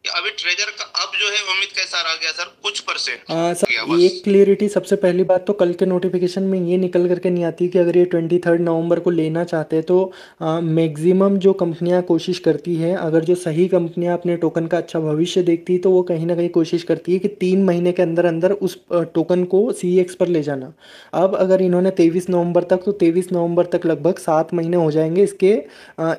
कि अभी ट्रेजर का अब जो है उम्मीद कैसा रह गया सर, कुछ परसेंट सर गया बस। एक क्लियरिटी, सबसे पहली बात तो कल के नोटिफिकेशन में ये निकल करके नहीं आती कि अगर ये 23 नवंबर को लेना चाहते हैं तो मैक्सिमम जो कंपनियां कोशिश करती है, अगर जो सही कंपनियां अपने टोकन का अच्छा भविष्य देखती है तो वो कहीं ना कहीं कोशिश करती है कि 3 महीने के अंदर अंदर उस टोकन को CX पर ले जाना। अब अगर इन्होंने 23 नवंबर तक, तो 23 नवंबर तक लगभग 7 महीने हो जाएंगे इसके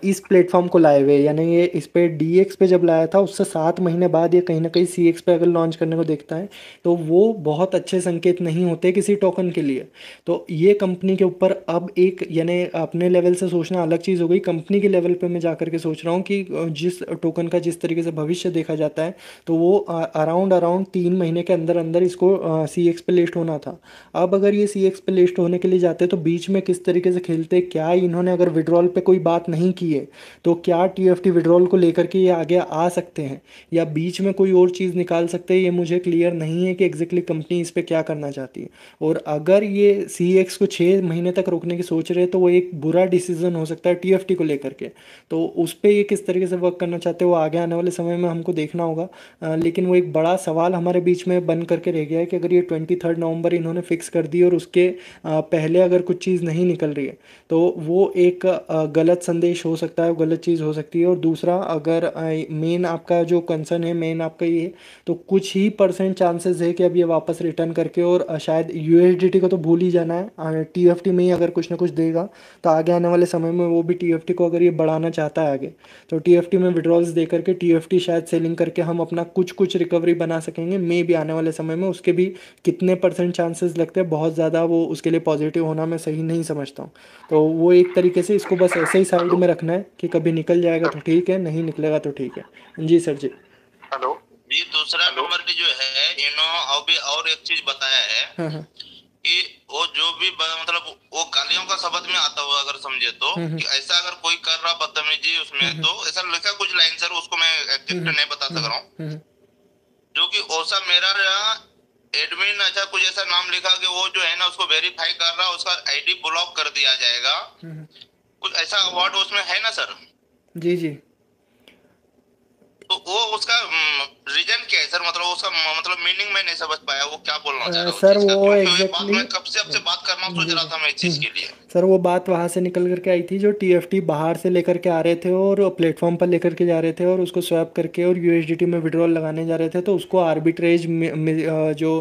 इस प्लेटफॉर्म को लाए हुए, यानी ये इस पे DX पे जब लाया था उससे 7 महीने बाद ये कहीं ना कहीं CX पे अगर लॉन्च करने को देखता है तो वो बहुत अच्छे संकेत नहीं होते किसी टोकन के लिए। तो ये कंपनी के ऊपर अब एक, यानी अपने लेवल से सोचना अलग चीज़ हो गई, कंपनी के लेवल पे मैं जा करके सोच रहा हूँ कि जिस टोकन का जिस तरीके से भविष्य देखा जाता है तो वो अराउंड अराउंड 3 महीने के अंदर अंदर इसको CX पे लिस्ट होना था। अब अगर ये CX पे लिस्ट होने के लिए जाते तो बीच में किस तरीके से खेलते, क्या इन्होंने अगर विड्रॉल पे कोई बात नहीं की है तो क्या TFT विड्रॉल को लेकर के ये आगे आ सकते हैं या बीच में कोई और चीज़ निकाल सकते हैं, ये मुझे क्लियर नहीं है कि एग्जैक्टली कंपनी इस पे क्या करना चाहती है। और अगर ये CX को 6 महीने तक रोकने की सोच रहे हैं तो वो एक बुरा डिसीजन हो सकता है TFT को लेकर के। तो उस पे ये किस तरीके से वर्क करना चाहते हैं वो आगे आने वाले समय में हमको देखना होगा। लेकिन वो एक बड़ा सवाल हमारे बीच में बन करके रह गया है कि अगर ये 23 नवंबर इन्होंने फिक्स कर दी और उसके पहले अगर कुछ चीज़ नहीं निकल रही है तो वो एक गलत संदेश हो सकता है, वो गलत चीज़ हो सकती है। और दूसरा, अगर मेन आपका जो कंसर्न है, मेन आपका ये है, तो कुछ ही परसेंट चांसेस है कि अब ये वापस रिटर्न करके, और शायद USDT को तो भूल ही जाना है, TFT में ही अगर कुछ ना कुछ देगा तो आगे आने वाले समय में वो भी TFT को अगर ये बढ़ाना चाहता है आगे तो TFT में विड्रॉल्स दे करके TFT शायद सेलिंग करके हम अपना कुछ कुछ रिकवरी बना सकेंगे, मे भी आने वाले समय में। उसके भी कितने परसेंट चांसेस लगते हैं, बहुत ज़्यादा वो उसके लिए पॉजिटिव होना मैं सही नहीं समझता हूँ। तो वो एक तरीके से इसको बस ऐसे ही साइड हेलो में रखना है कि कभी निकल जाएगा तो ठीक है, नहीं निकलेगा तो ठीक है। जी सर जी। हेलो जी। दूसरा नंबर पे जो है इन्होंने अभी और एक चीज बताया है हाँ हाँ। कि वो जो भी मतलब वो गालियों का शब्द में आता हुआ अगर समझे तो, हम्म कि ऐसा अगर कोई कर रहा बदतमीजी हम्म उसमें, हम्म तो ऐसा लिखा कुछ लाइन सर, उसको मैं हम्म एग्जैक्ट नहीं बता सक हम्म रहा हूँ। हम्म जो कि ओसा मेरा एडमिन अच्छा कुछ ऐसा नाम लिखा कि वो जो है ना उसको वेरीफाई कर रहा, उसका आईडी ब्लॉक कर दिया जाएगा, हम्म। कुछ ऐसा वर्ड उसमें है ना सर। जी जी। तो वो उसका रीजन क्या है सर, मतलब उसका मतलब मीनिंग मैं नहीं समझ पाया, वो क्या बोलना चाह रहा है उस सर चीज का, वो क्योंकि ये बात एग्जैक्टली मैं कब से आपसे बात करना सोच जी रहा जी। था मैं इस चीज के लिए। सर वो बात वहाँ से निकल करके आई थी जो TFT बाहर से लेकर के आ रहे थे और प्लेटफॉर्म पर लेकर के जा रहे थे और उसको स्वैप करके और USDT में विड्रॉल लगाने जा रहे थे, तो उसको आर्बिट्रेज जो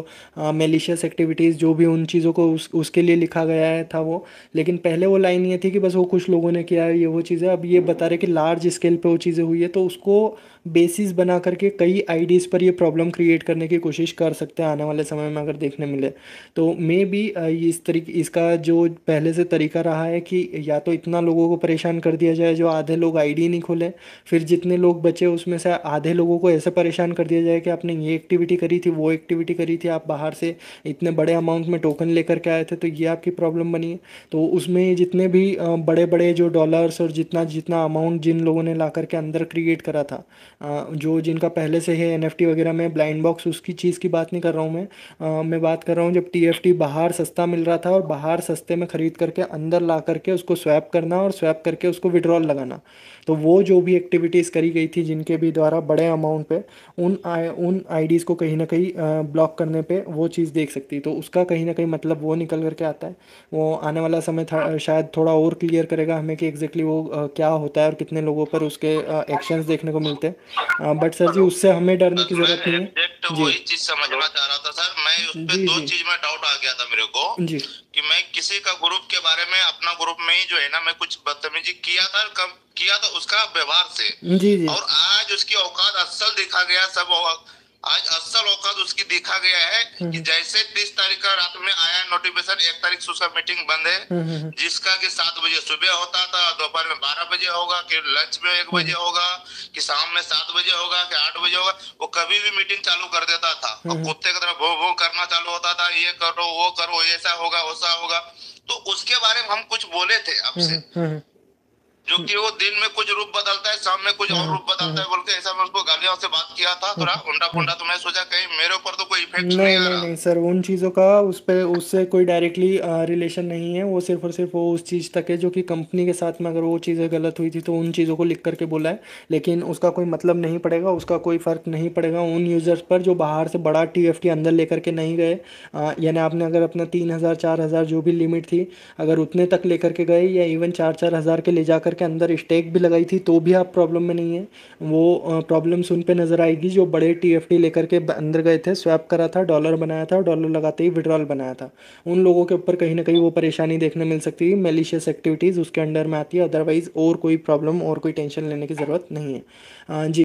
मेलिशियस एक्टिविटीज़ जो भी उन चीज़ों को उसके लिए लिखा गया है था वो। लेकिन पहले वो लाइन ये थी कि बस वो कुछ लोगों ने किया है ये वो चीज़ें, अब ये बता रहे कि लार्ज स्केल पे वो चीज़ें हुई है, तो उसको बेसिस बना करके कई आईडीज़ पर ये प्रॉब्लम क्रिएट करने की कोशिश कर सकते हैं आने वाले समय में अगर देखने मिले। तो मे भी इस तरीके इसका जो पहले से तरीका रहा है कि या तो इतना लोगों को परेशान कर दिया जाए जो आधे लोग आईडी नहीं खोलें, फिर जितने लोग बचे उसमें से आधे लोगों को ऐसे परेशान कर दिया जाए कि आपने ये एक्टिविटी करी थी, वो एक्टिविटी करी थी, आप बाहर से इतने बड़े अमाउंट में टोकन लेकर के आए थे तो ये आपकी प्रॉब्लम बनी है। तो उसमें जितने भी बड़े बड़े जो डॉलर्स और जितना जितना अमाउंट जिन लोगों ने ला करके अंदर क्रिएट करा था, जो जिनका पहले से है NFT वगैरह में ब्लाइंड बॉक्स, उसकी चीज़ की बात नहीं कर रहा हूँ मैं। मैं बात कर रहा हूँ जब TFT बाहर सस्ता मिल रहा था और बाहर सस्ते में ख़रीद करके अंदर ला करके उसको स्वैप करना और स्वैप करके उसको विड्रॉल लगाना। तो वो जो भी एक्टिविटीज़ करी गई थी जिनके भी द्वारा बड़े अमाउंट पे उन आईडीज़ को कहीं ना कहीं ब्लॉक करने पे वो चीज़ देख सकती है, तो उसका कहीं ना कहीं मतलब वो निकल करके आता है। वो आने वाला समय था शायद थोड़ा और क्लियर करेगा हमें कि एग्जैक्टली वो क्या होता है और कितने लोगों पर उसके एक्शंस देखने को मिलते हैं। बट सर जी हेलो उससे हमें डरने सर, की मैं ज़रूरत नहीं है। एग्जैक्ट जी वही चीज समझना चाह रहा था सर, मैं उस पे जी दो जी चीज में डाउट आ गया था मेरे को, जी कि मैं किसी का ग्रुप के बारे में, अपना ग्रुप में ही जो है ना मैं कुछ बदतमीजी किया था, कब किया था उसका व्यवहार से, जी जी। और आज उसकी औकात असल दिखा गया सब। आज असल औकात उसकी दिखा गया है कि हम्म जैसे 30 तारीख का रात में आया नोटिफिकेशन, 1 तारीख से उसका मीटिंग बंद है, हम्म जिसका कि 7 बजे सुबह होता था, दोपहर में 12 बजे होगा, कि लंच में 1 बजे हम्म होगा, कि शाम में 7 बजे होगा, कि 8 बजे होगा, वो कभी भी मीटिंग चालू कर देता था और हम्म कुत्ते की तरह भो भो करना चालू होता था, ये करो वो करो, ऐसा होगा वैसा होगा। तो उसके बारे में हम कुछ बोले थे हम्म आपसे, हम्म जो कि वो दिन में कुछ रूप बदलता है, शाम में कुछ और हम्म रूप बदलता हम्म है बोल के, ऐसा मैं उसको गालियों से बात किया था, थोड़ा उल्टा हम्म पुल्टा। तो मैं सोचा कहीं मेरे ऊपर तो कोई इफेक्ट नहीं नहीं आ नहीं रहा? नहीं सर, उन चीज़ों का उस पे उससे कोई डायरेक्टली रिलेशन नहीं है। वो सिर्फ और सिर्फ वो उस चीज़ तक है जो कि कंपनी के साथ में अगर वो चीज़ें गलत हुई थी तो उन चीज़ों को लिख करके बोला है। लेकिन उसका कोई मतलब नहीं पड़ेगा, उसका कोई फ़र्क नहीं पड़ेगा उन यूज़र्स पर जो बाहर से बड़ा TFT अंदर लेकर के नहीं गए। यानी आपने अगर अपना 3,000 4,000 जो भी लिमिट थी, अगर उतने तक लेकर के गए या इवन 4-4 हज़ार के ले जा करके अंदर स्टेक भी लगाई थी तो भी आप प्रॉब्लम में नहीं है। वो प्रॉब्लम्स उन पे नज़र आएगी जो बड़े TFT लेकर के अंदर गए थे, स्वैप करा था, डॉलर बनाया था और डॉलर लगाते ही विड्रॉल बनाया था। उन लोगों के ऊपर कहीं ना कहीं वो परेशानी देखने मिल सकती है, मेलिशियस एक्टिविटीज़ उसके अंडर में आती है। अदरवाइज़ और कोई प्रॉब्लम और कोई टेंशन लेने की ज़रूरत नहीं है। जी।